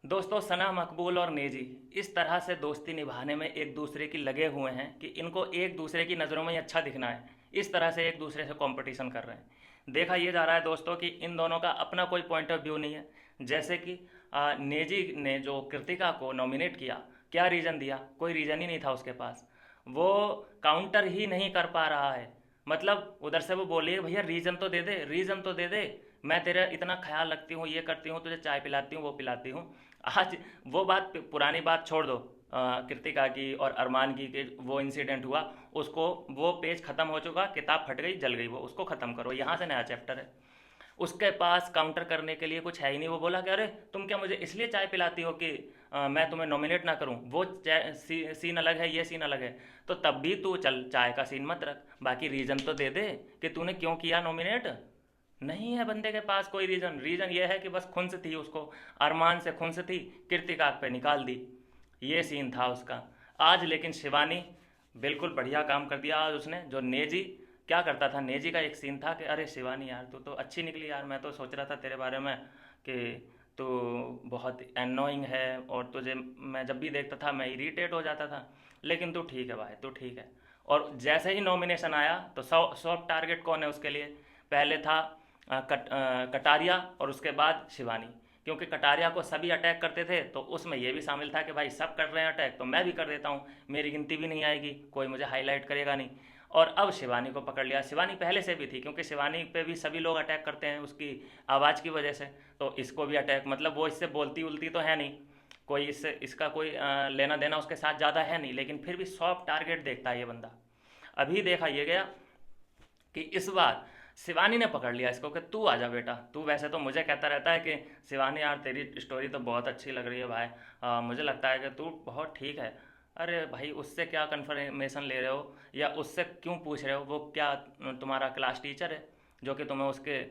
दोस्तों, सना मकबूल और नेजी इस तरह से दोस्ती निभाने में एक दूसरे की लगे हुए हैं कि इनको एक दूसरे की नज़रों में ही अच्छा दिखना है। इस तरह से एक दूसरे से कंपटीशन कर रहे हैं। देखा ये जा रहा है दोस्तों कि इन दोनों का अपना कोई पॉइंट ऑफ व्यू नहीं है। जैसे कि नेजी ने जो कृतिका को नॉमिनेट किया, क्या रीज़न दिया? कोई रीज़न ही नहीं था उसके पास। वो काउंटर ही नहीं कर पा रहा है। मतलब उधर से वो बोली भैया रीज़न तो दे दे, रीज़न तो दे दे। मैं तेरा इतना ख्याल रखती हूँ, ये करती हूँ, तुझे चाय पिलाती हूँ, वो पिलाती हूँ। आज वो बात, पुरानी बात छोड़ दो, कृतिका की और अरमान की के वो इंसिडेंट हुआ, उसको, वो पेज खत्म हो चुका, किताब फट गई, जल गई, वो उसको खत्म करो, यहाँ से नया चैप्टर है। उसके पास काउंटर करने के लिए कुछ है ही नहीं। वो बोला कि अरे तुम क्या मुझे इसलिए चाय पिलाती हो कि मैं तुम्हें नॉमिनेट ना करूं? वो सीन अलग है, ये सीन अलग है। तो तब भी तू चल, चाय का सीन मत रख, बाकी रीज़न तो दे दे कि तूने क्यों किया नॉमिनेट। नहीं है बंदे के पास कोई रीज़न। रीज़न ये है कि बस खुन्स थी उसको, अरमान से खुन्स थी, कृतिका पे निकाल दी। ये सीन था उसका। आज लेकिन शिवानी बिल्कुल बढ़िया काम कर दिया आज उसने। जो नेजी क्या करता था, नेजी का एक सीन था कि अरे शिवानी यार, तू तो अच्छी निकली यार, मैं तो सोच रहा था तेरे बारे में कि तू बहुत एनोइंग है और तुझे मैं जब भी देखता था मैं इरीटेट हो जाता था, लेकिन तू ठीक है भाई, तू ठीक है। और जैसे ही नॉमिनेशन आया तो सॉफ्ट टारगेट कौन है उसके लिए? पहले था कटारिया और उसके बाद शिवानी। क्योंकि कटारिया को सभी अटैक करते थे तो उसमें यह भी शामिल था कि भाई सब कर रहे हैं अटैक तो मैं भी कर देता हूँ, मेरी गिनती भी नहीं आएगी, कोई मुझे हाईलाइट करेगा नहीं। और अब शिवानी को पकड़ लिया। शिवानी पहले से भी थी, क्योंकि शिवानी पे भी सभी लोग अटैक करते हैं उसकी आवाज़ की वजह से। तो इसको भी अटैक, मतलब वो इससे बोलती उलती तो है नहीं, कोई इससे इसका कोई लेना देना उसके साथ ज़्यादा है नहीं, लेकिन फिर भी सॉफ्ट टारगेट देखता है ये बंदा। अभी देखा ये गया कि इस बार शिवानी ने पकड़ लिया इसको कि तू आजा बेटा, तू वैसे तो मुझे कहता रहता है कि शिवानी यार तेरी स्टोरी तो बहुत अच्छी लग रही है भाई, मुझे लगता है कि तू बहुत ठीक है। अरे भाई, उससे क्या कंफर्मेशन ले रहे हो या उससे क्यों पूछ रहे हो? वो क्या तुम्हारा क्लास टीचर है जो कि तुम्हें उसके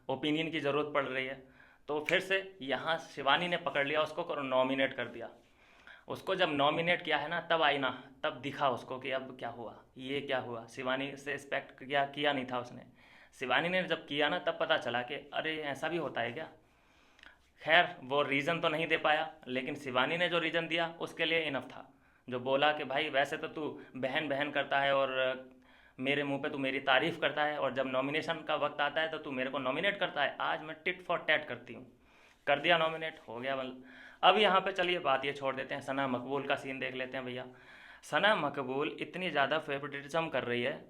ओपिनियन की ज़रूरत पड़ रही है? तो फिर से यहाँ शिवानी ने पकड़ लिया उसको और नॉमिनेट कर दिया उसको। जब नॉमिनेट किया है ना, तब आई ना, तब दिखा उसको कि अब क्या हुआ, ये क्या हुआ। शिवानी से एक्सपेक्ट किया नहीं था उसने। शिवानी ने जब किया ना, तब पता चला कि अरे ऐसा भी होता है क्या। खैर, वो रीज़न तो नहीं दे पाया, लेकिन शिवानी ने जो रीज़न दिया उसके लिए इनफ था। जो बोला कि भाई वैसे तो तू बहन बहन करता है और मेरे मुंह पे तू मेरी तारीफ़ करता है, और जब नॉमिनेशन का वक्त आता है तो तू मेरे को नॉमिनेट करता है। आज मैं टिट फॉर टैट करती हूँ। कर दिया नॉमिनेट, हो गया मतलब। अब यहाँ पे चलिए बात ये छोड़ देते हैं, सना मकबूल का सीन देख लेते हैं भैया। सना मकबूल इतनी ज़्यादा फेवरेटिज्म कर रही है,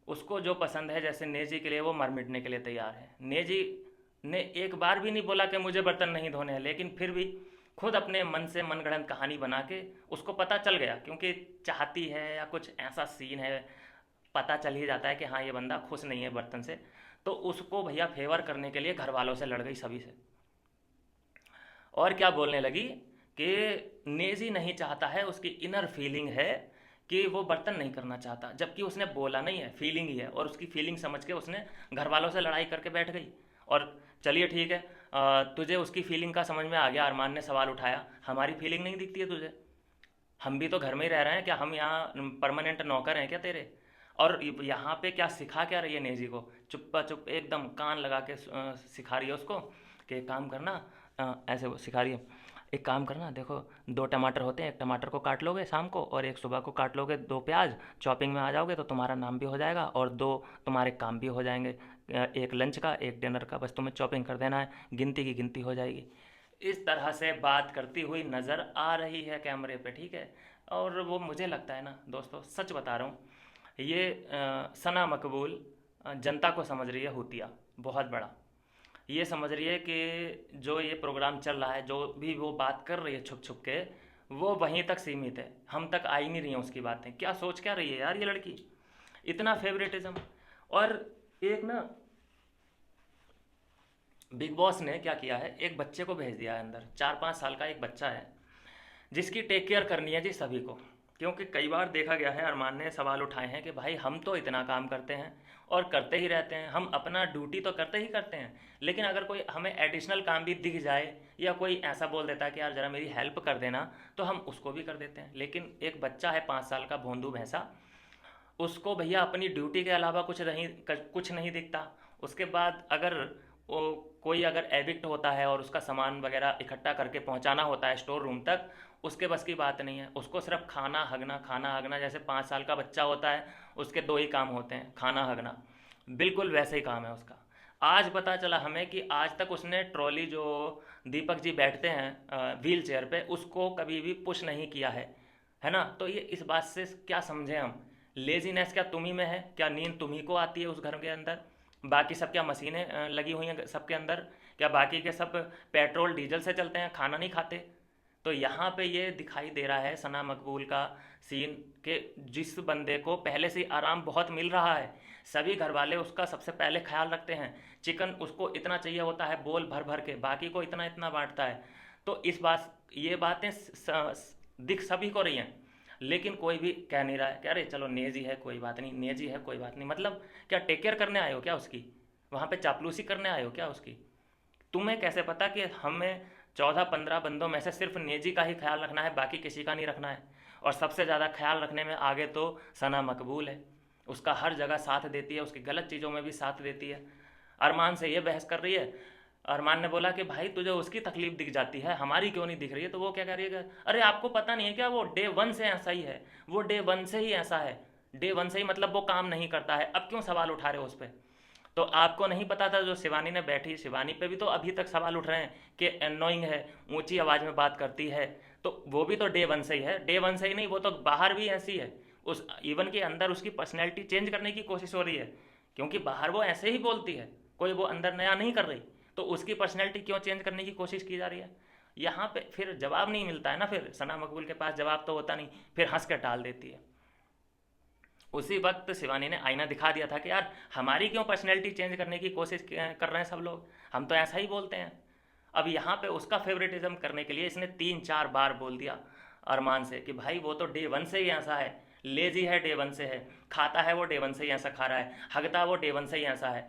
उसको जो पसंद है, जैसे नेजी के लिए वो मर मिटने के लिए तैयार है। नेजी ने एक बार भी नहीं बोला कि मुझे बर्तन नहीं धोने हैं, लेकिन फिर भी खुद अपने मन से मनगढ़ंत कहानी बना के, उसको पता चल गया क्योंकि चाहती है या कुछ ऐसा सीन है, पता चल ही जाता है कि हाँ ये बंदा खुश नहीं है बर्तन से। तो उसको भैया फेवर करने के लिए घर वालों से लड़ गई, सभी से। और क्या बोलने लगी कि नेजी नहीं चाहता है, उसकी इनर फीलिंग है कि वो बर्तन नहीं करना चाहता, जबकि उसने बोला नहीं है, फीलिंग ही है। और उसकी फीलिंग समझ के उसने घर वालों से लड़ाई करके बैठ गई। और चलिए ठीक है, तुझे उसकी फीलिंग का समझ में आ गया। अरमान ने सवाल उठाया, हमारी फीलिंग नहीं दिखती है तुझे? हम भी तो घर में ही रह रहे हैं, क्या हम यहाँ परमानेंट नौकर हैं क्या तेरे? और यहाँ पे क्या सिखा क्या रही है नेजी को? चुप्पा चुप एकदम कान लगा के सिखा रही है उसको कि एक काम करना, ऐसे वो सिखा रही है, एक काम करना, देखो दो टमाटर होते हैं, एक टमाटर को काट लोगे शाम को और एक सुबह को काट लोगे, दो प्याज चॉपिंग में आ जाओगे तो तुम्हारा नाम भी हो जाएगा और दो तुम्हारे काम भी हो जाएंगे, एक लंच का एक डिनर का, बस तुम्हें चॉपिंग कर देना है, गिनती की गिनती हो जाएगी। इस तरह से बात करती हुई नज़र आ रही है कैमरे पे, ठीक है। और वो मुझे लगता है ना दोस्तों, सच बता रहा हूँ, ये सना मकबूल जनता को समझ रही है हुतिया, बहुत बड़ा। ये समझ रही है कि जो ये प्रोग्राम चल रहा है, जो भी वो बात कर रही है छुप छुप के, वो वहीं तक सीमित है, हम तक आ ही नहीं रही हैं उसकी बातें। क्या सोच क्या रही है यार ये लड़की, इतना फेवरेटिज्म। और एक ना, बिग बॉस ने क्या किया है, एक बच्चे को भेज दिया है अंदर, 4-5 साल का एक बच्चा है, जिसकी टेक केयर करनी है जी सभी को। क्योंकि कई बार देखा गया है, अरमान ने सवाल उठाए हैं कि भाई हम तो इतना काम करते हैं और करते ही रहते हैं, हम अपना ड्यूटी तो करते ही करते हैं, लेकिन अगर कोई हमें एडिशनल काम भी दिख जाए या कोई ऐसा बोल देता है कि यार ज़रा मेरी हेल्प कर देना, तो हम उसको भी कर देते हैं। लेकिन एक बच्चा है 5 साल का, भोंदू भैंसा, उसको भैया अपनी ड्यूटी के अलावा कुछ नहीं दिखता। उसके बाद अगर वो कोई अगर एडिक्ट होता है और उसका सामान वगैरह इकट्ठा करके पहुंचाना होता है स्टोर रूम तक, उसके बस की बात नहीं है। उसको सिर्फ खाना हगना, जैसे 5 साल का बच्चा होता है उसके दो ही काम होते हैं, खाना हगना, बिल्कुल वैसे ही काम है उसका। आज पता चला हमें कि आज तक उसने ट्रॉली जो दीपक जी बैठते हैं व्हील चेयर पे, उसको कभी भी पुश नहीं किया है ना। तो ये इस बात से क्या समझे हम, लेजीनेस क्या तुम ही में है, क्या नींद तुम्ही को आती है उस घर के अंदर, बाकी सब क्या मशीनें लगी हुई हैं सबके अंदर, क्या बाकी के सब पेट्रोल डीजल से चलते हैं, खाना नहीं खाते। तो यहाँ पे ये दिखाई दे रहा है सना मकबूल का सीन, कि जिस बंदे को पहले से ही आराम बहुत मिल रहा है, सभी घर वाले उसका सबसे पहले ख्याल रखते हैं, चिकन उसको इतना चाहिए होता है बोल भर भर के, बाकी को इतना इतना बांटता है। तो इस बात ये बातें दिख सभी को रही हैं, लेकिन कोई भी कह नहीं रहा है कि अरे चलो नेजी है कोई बात नहीं, नेजी है कोई बात नहीं। मतलब क्या टेक केयर करने आए हो क्या उसकी, वहाँ पे चापलूसी करने आए हो क्या उसकी? तुम्हें कैसे पता कि हमें 14-15 बंदों में से सिर्फ नेजी का ही ख्याल रखना है, बाकी किसी का नहीं रखना है? और सबसे ज़्यादा ख्याल रखने में आगे तो सना मकबूल है, उसका हर जगह साथ देती है, उसकी गलत चीज़ों में भी साथ देती है। अरमान से ये बहस कर रही है, अरमान ने बोला कि भाई तुझे उसकी तकलीफ दिख जाती है, हमारी क्यों नहीं दिख रही है? तो वो क्या कह रही है, अरे आपको पता नहीं है क्या, वो डे वन से ऐसा ही है, वो डे वन से ही ऐसा है, डे वन से ही, मतलब वो काम नहीं करता है, अब क्यों सवाल उठा रहे हो उस पर? तो आपको नहीं पता था, जो शिवानी ने बैठी, शिवानी पे भी तो अभी तक सवाल उठ रहे हैं कि एनोइंग है, ऊंची आवाज़ में बात करती है, तो वो भी तो डे वन से ही है। डे वन से ही नहीं, वो तो बाहर भी ऐसी है, उस इवन के अंदर उसकी पर्सनैलिटी चेंज करने की कोशिश हो रही है, क्योंकि बाहर वो ऐसे ही बोलती है, कोई वो अंदर नया नहीं कर रही, तो उसकी पर्सनैलिटी क्यों चेंज करने की कोशिश की जा रही है? यहाँ पे फिर जवाब नहीं मिलता है ना, फिर सना मकबूल के पास जवाब तो होता नहीं, फिर हंस के टाल देती है। उसी वक्त शिवानी ने आईना दिखा दिया था कि यार हमारी क्यों पर्सनैलिटी चेंज करने की कोशिश कर रहे हैं सब लोग, हम तो ऐसा ही बोलते हैं। अब यहाँ पे उसका फेवरेटिज्म करने के लिए इसने 3-4 बार बोल दिया अरमान से कि भाई वो तो डे वन से ही ऐसा है, लेजी है डे वन से है, खाता है वो डे वन से ही ऐसा खा रहा है, हगता वो डे वन से ही ऐसा है,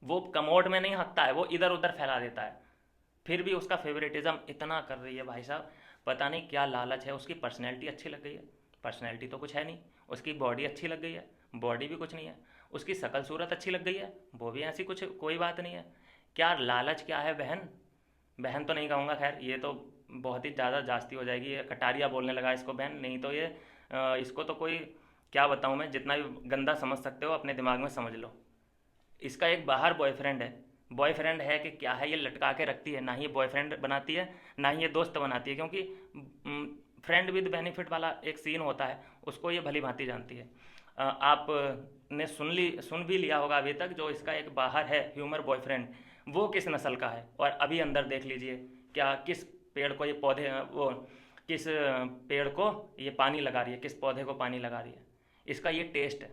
वो कमोड में नहीं हकता है, वो इधर उधर फैला देता है। फिर भी उसका फेवरेटिज्म इतना कर रही है भाई साहब, पता नहीं क्या लालच है। उसकी पर्सनैलिटी अच्छी लग गई है, पर्सनैलिटी तो कुछ है नहीं। उसकी बॉडी अच्छी लग गई है, बॉडी भी कुछ नहीं है। उसकी शकल सूरत अच्छी लग गई है, वो भी ऐसी कुछ कोई बात नहीं है। क्या लालच क्या है बहन, बहन तो नहीं कहूँगा, खैर ये तो बहुत ही ज़्यादा जास्ती हो जाएगी, ये कटारिया बोलने लगा इसको बहन, नहीं तो ये इसको तो कोई क्या बताऊँ मैं, जितना भी गंदा समझ सकते हो अपने दिमाग में समझ लो। इसका एक बाहर बॉयफ्रेंड है, बॉयफ्रेंड है कि क्या है, ये लटका के रखती है, ना ही ये बॉयफ्रेंड बनाती है ना ही ये दोस्त बनाती है, क्योंकि फ्रेंड विद बेनिफिट वाला एक सीन होता है, उसको ये भली भांति जानती है। आप ने सुन भी लिया होगा अभी तक, जो इसका एक बाहर है ह्यूमर बॉयफ्रेंड, वो किस नस्ल का है, और अभी अंदर देख लीजिए क्या, किस पेड़ को ये पौधे वो किस पेड़ को ये पानी लगा रही है, किस पौधे को पानी लगा रही है, इसका ये टेस्ट है।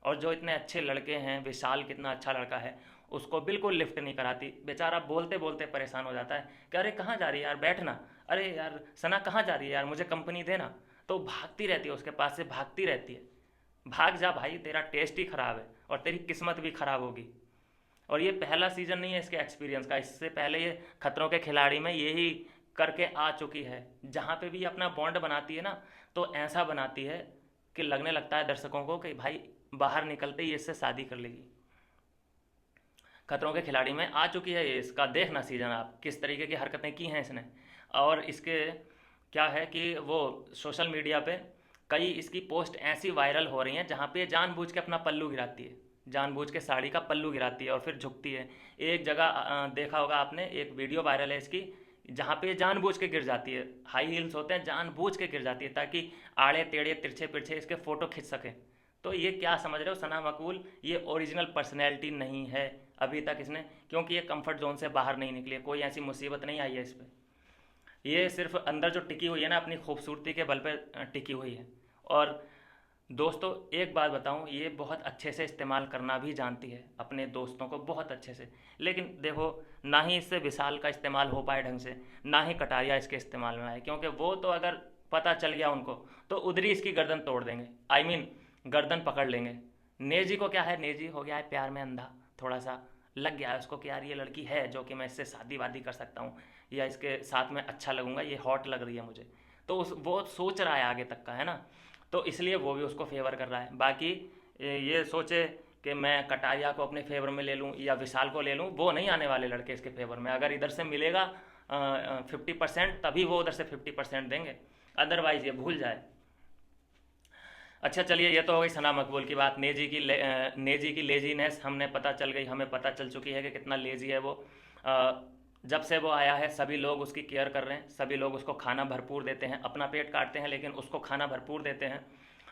और जो इतने अच्छे लड़के हैं, विशाल कितना अच्छा लड़का है, उसको बिल्कुल लिफ्ट नहीं कराती, बेचारा बोलते बोलते परेशान हो जाता है कि अरे कहाँ जा रही है यार, बैठना, अरे यार सना कहाँ जा रही है यार, मुझे कंपनी देना। तो भागती रहती है उसके पास से, भागती रहती है, भाग जा भाई, तेरा टेस्ट ही ख़राब है और तेरी किस्मत भी ख़राब होगी। और ये पहला सीज़न नहीं है इसके एक्सपीरियंस का, इससे पहले ये खतरों के खिलाड़ी में यही करके आ चुकी है। जहाँ पे भी अपना बॉन्ड बनाती है ना, तो ऐसा बनाती है कि लगने लगता है दर्शकों को कि भाई बाहर निकलते ही इससे शादी कर लेगी। खतरों के खिलाड़ी में आ चुकी है ये, इसका देखना सीजन आप, किस तरीके की हरकतें की हैं इसने। और इसके क्या है कि वो सोशल मीडिया पे कई इसकी पोस्ट ऐसी वायरल हो रही हैं जहाँ पे जानबूझ के अपना पल्लू गिराती है, जानबूझ के साड़ी का पल्लू गिराती है और फिर झुकती है। एक जगह देखा होगा आपने, एक वीडियो वायरल है इसकी, जहाँ पे जानबूझ के गिर जाती है, हाई हील्स होते हैं, जानबूझ के गिर जाती है ताकि आड़े टेढ़े तिरछे पिरछे इसके फ़ोटो खींच सके। तो ये क्या समझ रहे हो सना मकबूल, ये ओरिजिनल पर्सनैलिटी नहीं है अभी तक इसने, क्योंकि ये कंफर्ट जोन से बाहर नहीं निकली है, कोई ऐसी मुसीबत नहीं आई है इस पर। ये सिर्फ अंदर जो टिकी हुई है ना, अपनी खूबसूरती के बल पर टिकी हुई है। और दोस्तों एक बात बताऊं, ये बहुत अच्छे से इस्तेमाल करना भी जानती है अपने दोस्तों को, बहुत अच्छे से। लेकिन देखो, ना ही इससे विशाल का इस्तेमाल हो पाए ढंग से, ना ही कटारिया इसके इस्तेमाल में आए, क्योंकि वो तो अगर पता चल गया उनको तो उधर ही इसकी गर्दन तोड़ देंगे, आई मीन गर्दन पकड़ लेंगे। नेजी को क्या है, नेजी हो गया है प्यार में अंधा, थोड़ा सा लग गया है उसको कि यार ये लड़की है जो कि मैं इससे शादी वादी कर सकता हूँ, या इसके साथ में अच्छा लगूंगा, ये हॉट लग रही है मुझे, तो उस वो सोच रहा है आगे तक का, है ना। तो इसलिए वो भी उसको फेवर कर रहा है। बाकी ये सोचे कि मैं कटारिया को अपने फेवर में ले लूँ या विशाल को ले लूँ, वो नहीं आने वाले लड़के इसके फेवर में। अगर इधर से मिलेगा 50% तभी वो उधर से 50% देंगे, अदरवाइज ये भूल जाए। अच्छा चलिए, ये तो हो गई सना मकबूल की बात। नेजी की लेजीनेस हमें पता चल चुकी है कि कितना लेजी है वो। जब से वो आया है सभी लोग उसकी केयर कर रहे हैं, सभी लोग उसको खाना भरपूर देते हैं, अपना पेट काटते हैं लेकिन उसको खाना भरपूर देते हैं।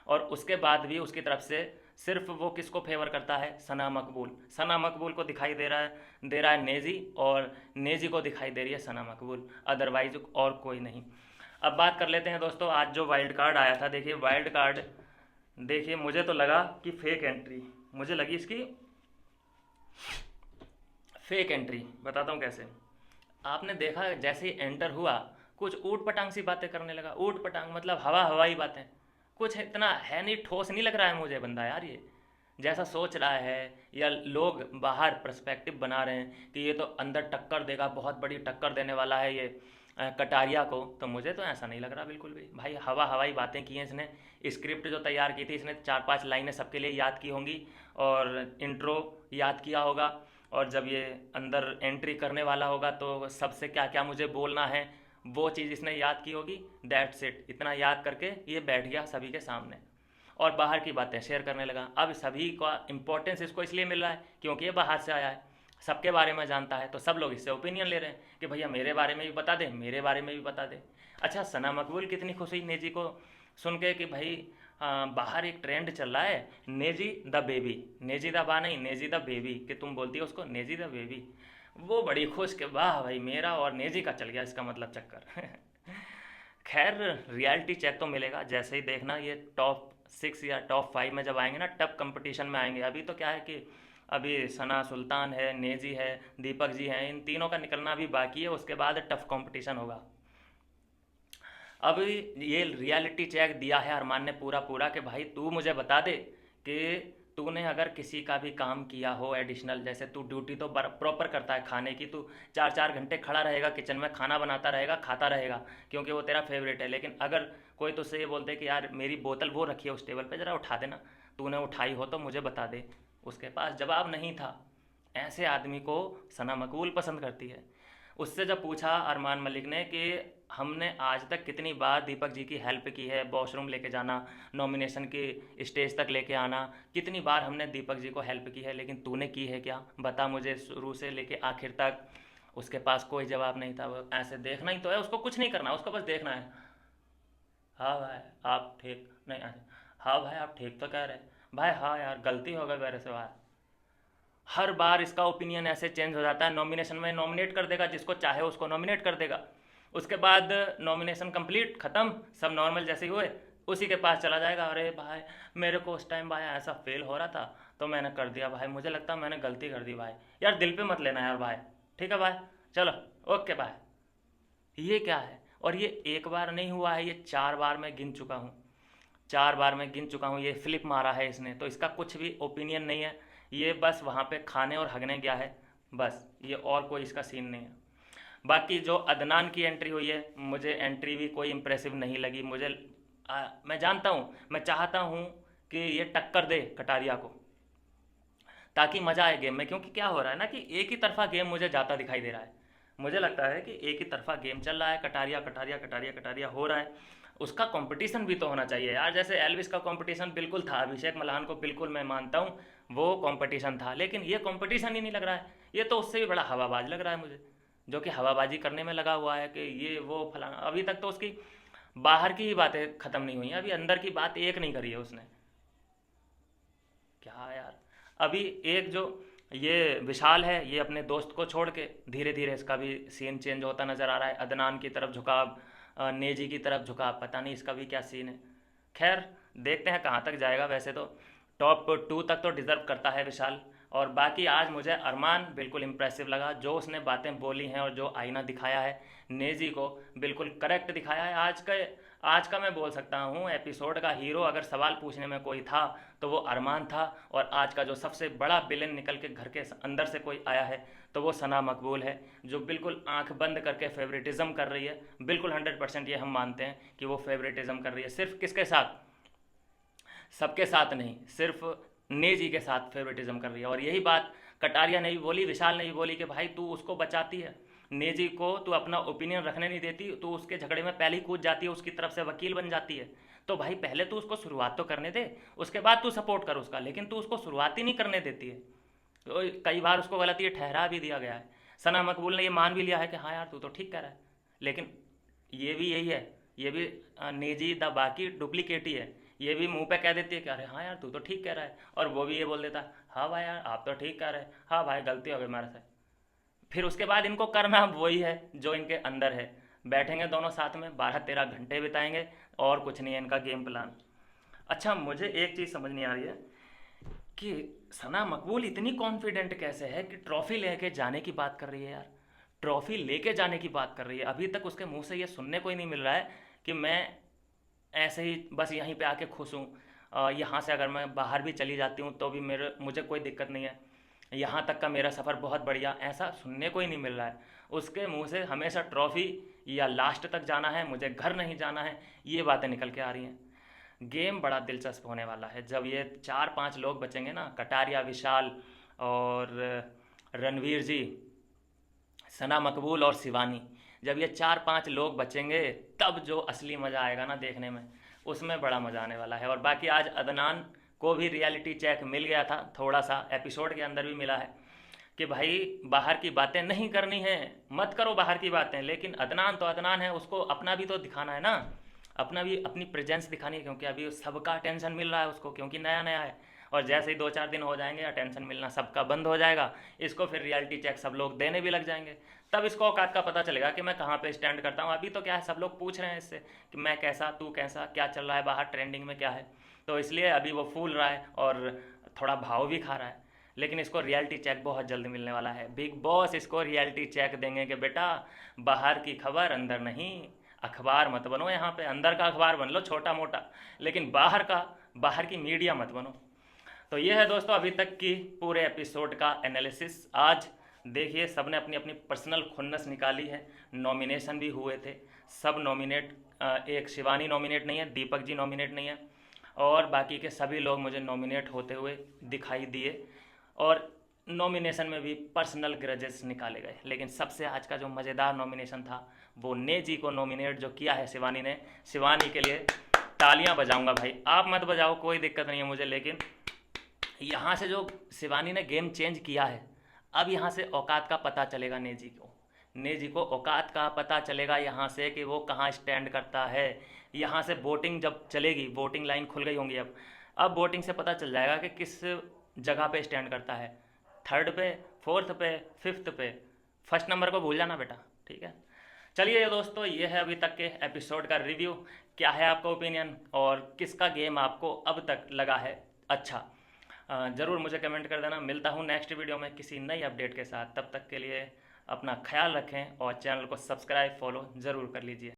और उसके बाद भी उसकी तरफ से सिर्फ वो किसको फेवर करता है? सना मकबूल को दिखाई दे रहा है नेजी, और नेजी को दिखाई दे रही है सना मकबूल, अदरवाइज और कोई नहीं। अब बात कर लेते हैं दोस्तों, आज जो वाइल्ड कार्ड आया था, देखिए वाइल्ड कार्ड, देखिए मुझे तो लगा कि फेक एंट्री, मुझे लगी इसकी फेक एंट्री। बताता हूँ कैसे। आपने देखा जैसे ही एंटर हुआ कुछ ऊट पटांग सी बातें करने लगा। ऊट पटांग मतलब हवाई बातें, कुछ इतना है नहीं, ठोस नहीं लग रहा है मुझे बंदा यार ये, जैसा सोच रहा है या लोग बाहर पर्सपेक्टिव बना रहे हैं कि ये तो अंदर टक्कर देगा, बहुत बड़ी टक्कर देने वाला है ये कटारिया को, तो मुझे तो ऐसा नहीं लग रहा बिल्कुल भी। भाई हवाई बातें की हैं इसने। स्क्रिप्ट जो तैयार की थी इसने 4-5 लाइनें सबके लिए याद की होंगी और इंट्रो याद किया होगा, और जब ये अंदर एंट्री करने वाला होगा तो सबसे क्या क्या मुझे बोलना है वो चीज़ इसने याद की होगी। दैट्स इट, इतना याद करके ये बैठ गया सभी के सामने और बाहर की बातें शेयर करने लगा। अब सभी का इंपॉर्टेंस इसको इसलिए मिल रहा है क्योंकि ये बाहर से आया है, सबके बारे में जानता है, तो सब लोग इससे ओपिनियन ले रहे हैं कि भैया मेरे बारे में भी बता दे, मेरे बारे में भी बता दे। अच्छा, सना मकबूल कितनी खुश हुई नेजी को सुन के कि भाई बाहर एक ट्रेंड चल रहा है Naezy the baby, Naezy the बा नहीं, नेजी द बेबी, कि तुम बोलती हो उसको नेजी द बेबी। वो बड़ी खुश कि वाह भाई मेरा और नेजी का चल गया इसका मतलब चक्कर। खैर रियलिटी चेक तो मिलेगा जैसे ही, देखना ये टॉप 6 या टॉप 5 में जब आएंगे ना, टफ कंपटीशन में आएंगे। अभी तो क्या है कि अभी सना सुल्तान है, नेजी है, दीपक जी हैं, इन तीनों का निकलना अभी बाकी है, उसके बाद टफ कंपटीशन होगा। अब ये रियलिटी चेक दिया है अरमान ने पूरा कि भाई तू मुझे बता दे कि तूने अगर किसी का भी काम किया हो एडिशनल, जैसे तू ड्यूटी तो प्रॉपर करता है खाने की, तू 4-4 घंटे खड़ा रहेगा किचन में, खाना बनाता रहेगा, खाता रहेगा क्योंकि वो तेरा फेवरेट है, लेकिन अगर कोई तुझसे ये बोलते कि यार मेरी बोतल वो रखी है उस टेबल पे, ज़रा उठा देना, तूने उठाई हो तो मुझे बता दे, उसके पास जवाब नहीं था। ऐसे आदमी को सना मकबूल पसंद करती है। उससे जब पूछा अरमान मलिक ने कि हमने आज तक कितनी बार दीपक जी की हेल्प की है, वॉशरूम लेके जाना, नॉमिनेशन की स्टेज तक लेके आना, कितनी बार हमने दीपक जी को हेल्प की है, लेकिन तूने की है क्या, बता मुझे, शुरू से लेके आखिर तक। उसके पास कोई जवाब नहीं था। वो ऐसे देखना ही तो है, उसको कुछ नहीं करना, उसको बस देखना है। हाँ भाई आप ठीक नहीं, हाँ भाई आप ठीक तो कह रहे, भाई हाँ यार गलती हो गई मेरे से भाई। हर बार इसका ओपिनियन ऐसे चेंज हो जाता है। नॉमिनेशन में नॉमिनेट कर देगा, जिसको चाहे उसको नॉमिनेट कर देगा, उसके बाद नॉमिनेशन कंप्लीट, ख़त्म, सब नॉर्मल जैसे ही हुए, उसी के पास चला जाएगा, अरे भाई मेरे को उस टाइम भाई ऐसा फेल हो रहा था तो मैंने कर दिया भाई, मुझे लगता है मैंने गलती कर दी भाई, यार दिल पे मत लेना यार भाई, ठीक है भाई, चलो ओके भाई। ये क्या है? और ये एक बार नहीं हुआ है, ये 4 बार मैं गिन चुका हूँ, 4 बार मैं गिन चुका हूँ। ये फ्लिप मारा है इसने, तो इसका कुछ भी ओपिनियन नहीं है, ये बस वहाँ पे खाने और हगने गया है बस, ये और कोई इसका सीन नहीं है। बाकी जो अदनान की एंट्री हुई है, मुझे एंट्री भी कोई इम्प्रेसिव नहीं लगी। मैं जानता हूँ, मैं चाहता हूँ कि ये टक्कर दे कटारिया को ताकि मज़ा आए गेम में, क्योंकि क्या हो रहा है ना कि एक ही तरफा गेम मुझे जाता दिखाई दे रहा है। मुझे लगता है कि एक ही तरफा गेम चल रहा है, कटारिया कटारिया कटारिया कटारिया हो रहा है। उसका कंपटीशन भी तो होना चाहिए यार, जैसे एल्विस का कंपटीशन बिल्कुल था, अभिषेक मल्हान को बिल्कुल मैं मानता हूँ वो कंपटीशन था, लेकिन ये कंपटीशन ही नहीं लग रहा है। ये तो उससे भी बड़ा हवाबाज लग रहा है मुझे, जो कि हवाबाजी करने में लगा हुआ है कि ये वो फलाना। अभी तक तो उसकी बाहर की ही बातें ख़त्म नहीं हुई हैं, अभी अंदर की बात एक नहीं करी है उसने। क्या यार, अभी एक जो ये विशाल है, ये अपने दोस्त को छोड़ के धीरे धीरे इसका भी सीन चेंज होता नज़र आ रहा है। अदनान की तरफ झुकाव, नेजी की तरफ झुकाव, पता नहीं इसका भी क्या सीन है। खैर देखते हैं कहाँ तक जाएगा। वैसे तो टॉप 2 तक तो डिज़र्व करता है विशाल। और बाकी आज मुझे अरमान बिल्कुल इम्प्रेसिव लगा, जो उसने बातें बोली हैं और जो आईना दिखाया है नेजी को, बिल्कुल करेक्ट दिखाया है। आज का मैं बोल सकता हूँ एपिसोड का हीरो अगर सवाल पूछने में कोई था तो वो अरमान था, और आज का जो सबसे बड़ा विलेन निकल के घर के अंदर से कोई आया है तो वो सना मकबूल है, जो बिल्कुल आंख बंद करके फेवरेटिज्म कर रही है। बिल्कुल 100% ये हम मानते हैं कि वो फेवरेटिज्म कर रही है। सिर्फ किसके साथ? सबके साथ नहीं, सिर्फ नेजी के साथ फेवरेटिज्म कर रही है। और यही बात कटारिया ने भी बोली, विशाल ने भी बोली कि भाई तू उसको बचाती है, नेजी को तू अपना ओपिनियन रखने नहीं देती, तू उसके झगड़े में पहले ही कूद जाती है, उसकी तरफ से वकील बन जाती है। तो भाई पहले तू उसको शुरुआत तो करने दे, उसके बाद तू सपोर्ट कर उसका, लेकिन तू उसको शुरुआत ही नहीं करने देती है। तो कई बार उसको गलती ये ठहरा भी दिया गया है। सना मकबूल ने ये मान भी लिया है कि हाँ यार तू तो ठीक कह रहा है, लेकिन ये भी यही है, ये भी नेजी द बाकी डुप्लीकेट ही है। ये भी मुंह पे कह देती है कि अरे हाँ यार तू तो ठीक कह रहा है, और वो भी ये बोल देता है हाँ भाई यार आप तो ठीक कह रहे हैं, हाँ भाई गलती हो गई हमारे से। फिर उसके बाद इनको करना वही है जो इनके अंदर है। बैठेंगे दोनों साथ में 12-13 घंटे बिताएंगे, और कुछ नहीं है इनका गेम प्लान। अच्छा, मुझे एक चीज़ समझ नहीं आ रही है कि सना मकबूल इतनी कॉन्फिडेंट कैसे है कि ट्रॉफी लेके जाने की बात कर रही है यार। ट्रॉफी लेके जाने की बात कर रही है। अभी तक उसके मुंह से ये सुनने को ही नहीं मिल रहा है कि मैं ऐसे ही बस यहीं पे आके खुश हूँ, यहाँ से अगर मैं बाहर भी चली जाती हूँ तो भी मुझे कोई दिक्कत नहीं है, यहाँ तक का मेरा सफ़र बहुत बढ़िया, ऐसा सुनने को ही नहीं मिल रहा है। उसके मुंह से हमेशा ट्रॉफी या लास्ट तक जाना है, मुझे घर नहीं जाना है, ये बातें निकल के आ रही हैं। गेम बड़ा दिलचस्प होने वाला है जब ये 4-5 लोग बचेंगे ना, कटारिया, विशाल और रणवीर जी, सना मकबूल और शिवानी, जब ये 4-5 लोग बचेंगे तब जो असली मज़ा आएगा ना देखने में, उसमें बड़ा मज़ा आने वाला है। और बाकी आज अदनान को भी रियलिटी चेक मिल गया था, थोड़ा सा एपिसोड के अंदर भी मिला है कि भाई बाहर की बातें नहीं करनी है, मत करो बाहर की बातें, लेकिन अदनान तो अदनान है, उसको अपना भी तो दिखाना है ना, अपना भी अपनी प्रेजेंस दिखानी है, क्योंकि अभी सबका अटेंशन मिल रहा है उसको, क्योंकि नया नया है। और जैसे ही 2-4 दिन हो जाएंगे अटेंशन मिलना सबका बंद हो जाएगा, इसको फिर रियलिटी चेक सब लोग देने भी लग जाएंगे, तब इसको औकात का पता चलेगा कि मैं कहाँ पे स्टैंड करता हूँ। अभी तो क्या है, सब लोग पूछ रहे हैं इससे कि मैं कैसा, तू कैसा, क्या चल रहा है बाहर, ट्रेंडिंग में क्या है, तो इसलिए अभी वो फूल रहा है और थोड़ा भाव भी खा रहा है। लेकिन इसको रियलिटी चेक बहुत जल्दी मिलने वाला है। बिग बॉस इसको रियलिटी चेक देंगे कि बेटा बाहर की खबर अंदर नहीं, अखबार मत बनो, यहाँ पे अंदर का अखबार बन लो छोटा मोटा, लेकिन बाहर की मीडिया मत बनो। तो ये है दोस्तों अभी तक की पूरे एपिसोड का एनालिसिस। आज देखिए सबने अपनी अपनी पर्सनल खुन्नस निकाली है, नॉमिनेशन भी हुए थे, सब नॉमिनेट, एक शिवानी नॉमिनेट नहीं है, दीपक जी नॉमिनेट नहीं है, और बाकी के सभी लोग मुझे नॉमिनेट होते हुए दिखाई दिए, और नॉमिनेशन में भी पर्सनल ग्रजेस निकाले गए। लेकिन सबसे आज का जो मज़ेदार नॉमिनेशन था वो नेजी को नॉमिनेट जो किया है शिवानी ने, शिवानी के लिए तालियां बजाऊंगा भाई, आप मत बजाओ कोई दिक्कत नहीं है मुझे, लेकिन यहाँ से जो शिवानी ने गेम चेंज किया है, अब यहाँ से औकात का पता चलेगा नेजी को, नेजी को औकात का पता चलेगा यहाँ से कि वो कहाँ स्टैंड करता है। यहाँ से वोटिंग जब चलेगी, वोटिंग लाइन खुल गई होंगी अब वोटिंग से पता चल जाएगा कि किस जगह पे स्टैंड करता है, 3rd पे, 4th पे, 5th पे, 1st नंबर को भूल जाना बेटा, ठीक है। चलिए दोस्तों, ये है अभी तक के एपिसोड का रिव्यू। क्या है आपका ओपिनियन और किसका गेम आपको अब तक लगा है अच्छा, ज़रूर मुझे कमेंट कर देना। मिलता हूँ नेक्स्ट वीडियो में किसी नई अपडेट के साथ, तब तक के लिए अपना ख्याल रखें और चैनल को सब्सक्राइब फॉलो ज़रूर कर लीजिए।